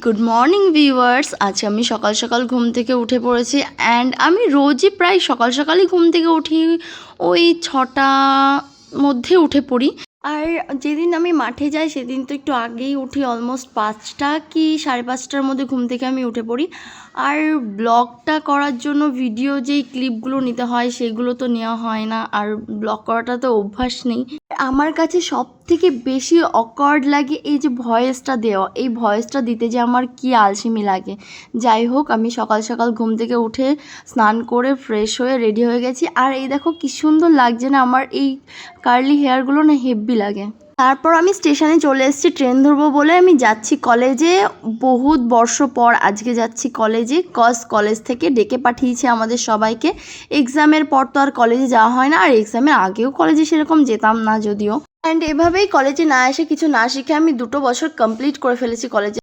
Good morning viewers. আজকে আমি সকাল সকাল ঘুম থেকে উঠে পড়েছি অ্যান্ড আমি রোজই প্রায় সকাল সকালই ঘুম থেকে উঠি, ওই 6টা মধ্যে উঠে পড়ি। আর যেদিন আমি মাঠে যাই সেদিন তো একটু আগেই উঠি, অলমোস্ট 5টা কি 5:30টার মধ্যে ঘুম থেকে আমি উঠে পড়ি। আর ব্লগটা করার জন্য ভিডিও যেই ক্লিপগুলো নিতে হয় সেগুলো তো নেওয়া হয় না, আর ব্লগ করাটা তো অভ্যাস নেই। আমার কাছে সব থেকে বেশি অকওয়ার্ড লাগে এই যে ভয়েসটা দেওয়া, এই ভয়েসটা দিতে যে আমার কি আলসেমি লাগে। যাই হোক, আমি সকাল সকাল ঘুম থেকে উঠে স্নান করে ফ্রেশ হয়ে রেডি হয়ে গেছি। আর এই দেখো কি সুন্দর লাগছে না আমার এই কার্লি হেয়ারগুলো, না হেব্বি লাগে। তারপর আমি স্টেশনে চলে এসেছি ট্রেন ধরবো বলে। আমি যাচ্ছি কলেজে, বহুত বর্ষ পর আজকে যাচ্ছি কলেজে, কলেজ থেকে ডেকে পাঠিয়েছে আমাদের সবাইকে। এক্সামের পর তো আর কলেজে যাওয়া হয় না, আর এক্সামের আগেও কলেজে সেরকম যেতাম না যদিও। অ্যান্ড এভাবেই কলেজে না এসে কিছু না শিখে আমি 2 বছর কমপ্লিট করে ফেলেছি কলেজে।